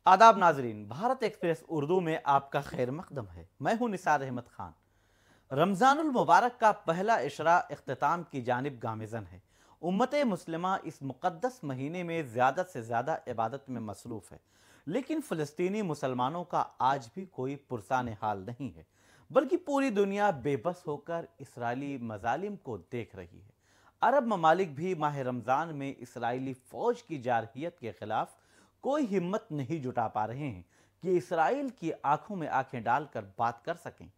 आदाब नाजरीन, भारत एक्सप्रेस उर्दू में आपका खैर मकदम है। मैं हूं निसार अहमद खान। रमज़ानुल मुबारक का पहला इशरा इख्तिताम की जानिब गामिज़न है। उम्मत मुस्लिमा इस मुक़द्दस महीने में ज़्यादा से ज़्यादा इबादत में मसरूफ़ है, लेकिन फ़लस्तीनी मुसलमानों का आज भी कोई पुरसान हाल नहीं है, बल्कि पूरी दुनिया बेबस होकर इसराइली मज़ालिम को देख रही है। अरब ममालिक भी माह रमज़ान में इसराइली फ़ौज की जारहियत के ख़िलाफ़ कोई हिम्मत नहीं जुटा पा रहे हैं कि इसराइल की आंखों में आंखें डालकर बात कर सकें।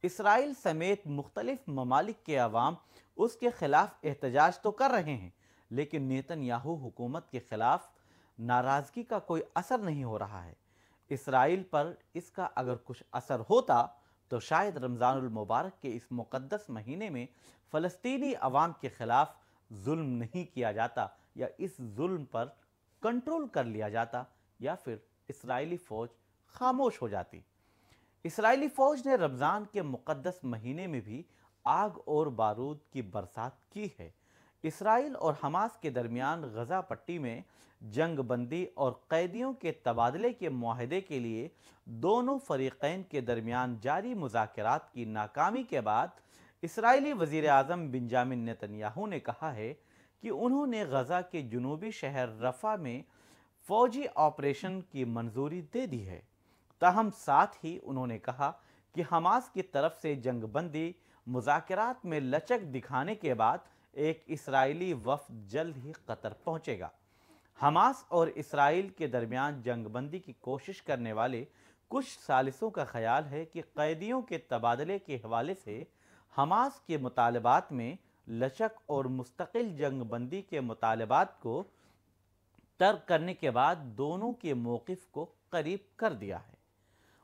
इसराइल समेत मुख्तलिफ ममालिक के अवाम उसके खिलाफ एहतजाज तो कर रहे हैं, लेकिन नेतन्याहू हुकूमत के खिलाफ नाराज़गी का कोई असर नहीं हो रहा है। इसराइल पर इसका अगर कुछ असर होता तो शायद रमज़ानुल मुबारक के इस मुक़द्दस महीने में फ़लस्तीनी अवाम के खिलाफ जुल्म नहीं किया जाता, या इस जुल्म पर कंट्रोल कर लिया जाता, या फिर इसराइली फ़ौज खामोश हो जाती। इसराइली फ़ौज ने रमज़ान के मुक़द्दस महीने में भी आग और बारूद की बरसात की है। इसराइल और हमास के दरमियान गज़ा पट्टी में जंग बंदी और कैदियों के तबादले के मुआहदे के लिए दोनों फ़रीक़ैन के दरमियान जारी मुज़ाकरात की नाकामी के बाद इसराइली वज़ीर आज़म बेंजामिन नेतन्याहू ने कहा है कि उन्होंने गज़ा के जुनूबी शहर रफ़ा में फ़ौजी ऑपरेशन की मंजूरी दे दी है। ताहम साथ ही उन्होंने कहा कि हमास की तरफ से जंगबंदी मुज़ाकरात में लचक दिखाने के बाद एक इसराइली वफ़द जल्द ही कतर पहुंचेगा। हमास और इसराइल के दरमियान जंगबंदी की कोशिश करने वाले कुछ सालिसों का ख्याल है कि कैदियों के तबादले के हवाले से हमास के मुतालबात में लचक और मुस्तकिल जंगबंदी के मुतालबात को तर्क करने के बाद दोनों के मौक़िफ़ को करीब कर दिया है।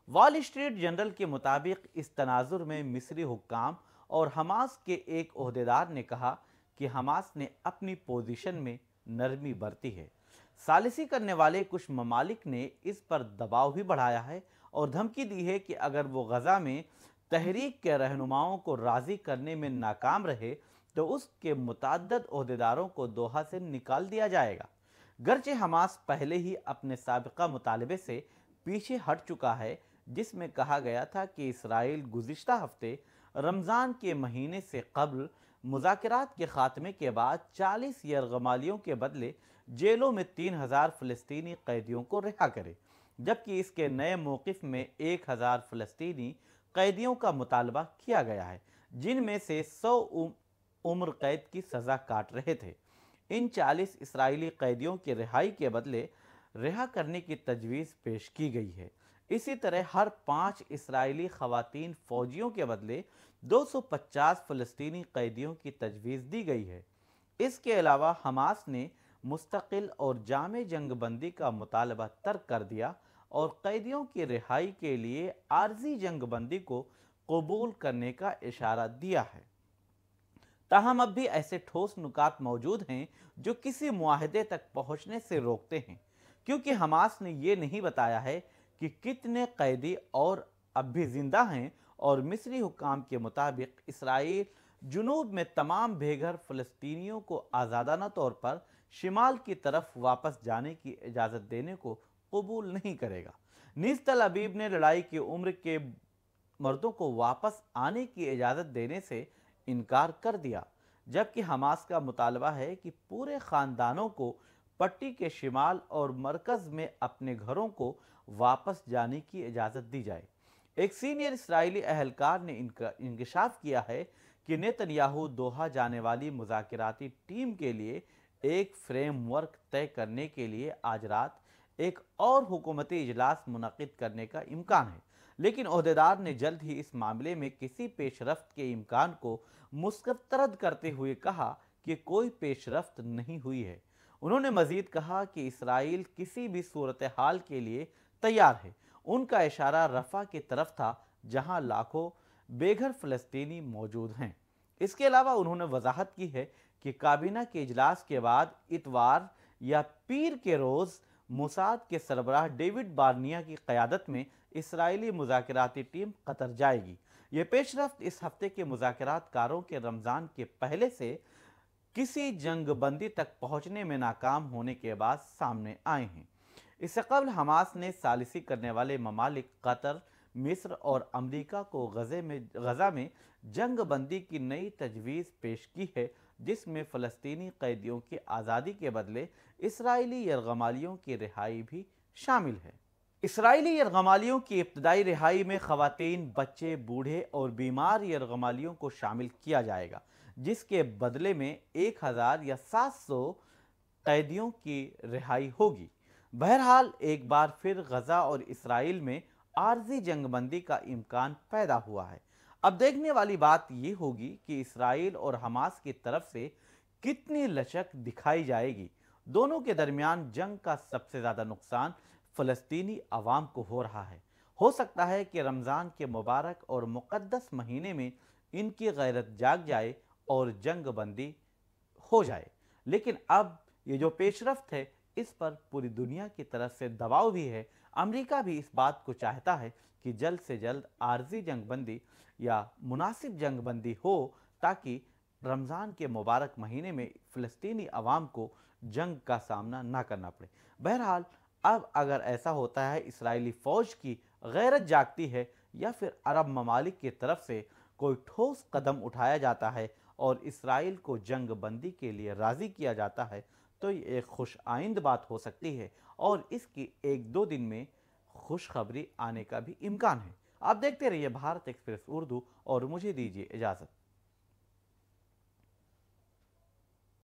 वॉल स्ट्रीट जर्नल के मुताबिक इस तनाजुर में मिस्री हुक्काम और हमास के एक ओहदेदार ने कहा कि हमास ने अपनी पोजीशन में नरमी बरती है। सालिसी करने वाले कुछ ममालिक ने इस पर दबाव भी बढ़ाया है और धमकी दी है कि अगर वो गज़ा में तहरीक के रहनुमाओं को राज़ी करने में नाकाम रहे तो उसके मुतअद्दिद ओहदेदारों को दोहा से निकाल दिया जाएगा। गरचे हमास पहले ही अपने साबिक़ा मुतालबे से पीछे हट चुका है, जिसमें कहा गया था कि इसराइल गुज़िश्ता हफ्ते रमज़ान के महीने से कबल मुज़ाकरात के ख़ात्मे के बाद 40 यरगमालियों के बदले जेलों में 3000 फ़लस्तीनी कैदियों को रिहा करे, जबकि इसके नए मौक़िफ़ में 1000 फ़लस्तीनी कैदियों का मुतालबा किया गया है, जिनमें से 100 उम्र कैद की सज़ा काट रहे थे। इन 40 इसराइली कैदियों की रिहाई के बदले रिहा करने की तजवीज़ पेश की गई है। इसी तरह हर 5 इसराइली ख़वातीन फ़ौजियों के बदले 250 फ़लस्तीनी कैदियों की तजवीज़ दी गई है। इसके अलावा हमास ने मुस्तकिल और जामे जंगबंदी का मुतालबा तर्क कर दिया और कैदियों की रिहाई के लिए आर्जी जंगबंदी को कबूल करने का इशारा दिया है। ताहम अब भी ऐसे ठोस नुकात मौजूद हैं जो किसी मुआहदे तक पहुंचने से रोकते हैं, क्योंकि हमास ने यह नहीं बताया है कि कितने कैदी और अब भी जिंदा हैं, और मिस्री हुक्काम के मुताबिक इसराइल जुनूब में तमाम बेघर फ़लस्तीनियों को आज़ादाना तौर पर शिमाल की तरफ वापस जाने की इजाज़त देने को कबूल नहीं करेगा। नीज़ तल अबीब ने लड़ाई की उम्र के मर्दों को वापस आने की इजाज़त देने से इनकार कर दिया, जबकि हमास का मुतालबा है कि पूरे ख़ानदानों को पट्टी के शिमाल और मरकज़ में अपने घरों को वापस जाने की इजाज़त दी जाए। एक सीनियर इसराइली अहलकार ने इंकशाफ किया है कि नेतन्याहू दोहा जाने वाली मुज़ाकराती टीम के लिए एक फ्रेमवर्क तय करने के लिए आज रात एक और हुकूमती इजलास मुनक़िद करने का इम्कान है, लेकिन ओहदेदार ने जल्द ही इस मामले में किसी पेशरफ्त के इम्कान को मुस्तरद करते हुए कहा कि कोई पेशरफ्त नहीं हुई है। उन्होंने मज़ीद कहा कि इसराइल किसी भी सूरत हाल के लिए तैयार है। उनका इशारा रफ़ा की तरफ था, जहां लाखों बेघर फ़लस्तीनी मौजूद हैं। इसके अलावा उन्होंने वजाहत की है कि काबीना के इजलास के बाद इतवार या पीर के रोज़ मोसाद के सरबराह डेविड बार्निया की क़यादत में इसराइली मुज़ाकराती टीम कतर जाएगी। ये पेशरफ्त इस हफ्ते के मुज़ाकरात कारों के रमज़ान के पहले से किसी जंग बंदी तक पहुँचने में नाकाम होने के बाद सामने आए हैं। اس سے قبل حماس نے ثالثی کرنے والے ممالک قطر، مصر اور امریکہ کو غزہ میں جنگ بندی کی نئی تجویز پیش کی ہے، جس میں فلسطینی قیدیوں کی آزادی کے بدلے اسرائیلی یرغمالیوں کی رہائی بھی شامل ہے۔ اسرائیلی یرغمالیوں کی ابتدائی رہائی میں خواتین، بچے، بوڑھے اور بیمار یرغمالیوں کو شامل کیا جائے گا، جس کے بدلے میں 1000 یا 700 قیدیوں کی رہائی ہوگی۔ بہرحال ایک بار پھر غزہ اور اسرائیل میں عارضی جنگ بندی کا امکان پیدا ہوا ہے۔ اب دیکھنے والی بات یہ ہوگی کہ اسرائیل اور حماس کی طرف سے کتنی لچک دکھائی جائے گی۔ دونوں کے درمیان جنگ کا سب سے زیادہ نقصان فلسطینی عوام کو ہو رہا ہے۔ ہو سکتا ہے کہ رمضان کے مبارک اور مقدس مہینے میں ان کی غیرت جاگ جائے اور جنگ بندی ہو جائے، لیکن اب یہ جو پیش رفت ہے اس پر پوری دنیا کی طرف سے دباؤ بھی ہے۔ امریکہ بھی اس بات کو چاہتا ہے کہ جلد سے جلد عارضی جنگ بندی یا مناسب جنگ بندی ہو، تاکہ رمضان کے مبارک مہینے میں فلسطینی عوام کو جنگ کا سامنا نہ کرنا پڑے۔ بہرحال اب اگر ایسا ہوتا ہے، اسرائیلی فوج کی غیرت جاگتی ہے یا پھر عرب ممالک کی طرف سے کوئی ٹھوس قدم اٹھایا جاتا ہے اور اسرائیل کو جنگ بندی کے لیے راضی کیا جاتا ہے، تو یہ ایک خوش آئند بات ہو سکتی ہے اور اس کی 1-2 دن میں خوشخبری آنے کا بھی امکان ہے۔ آپ دیکھتے رہیے بھارت ایکسپریس اردو اور مجھے دیجیے اجازت۔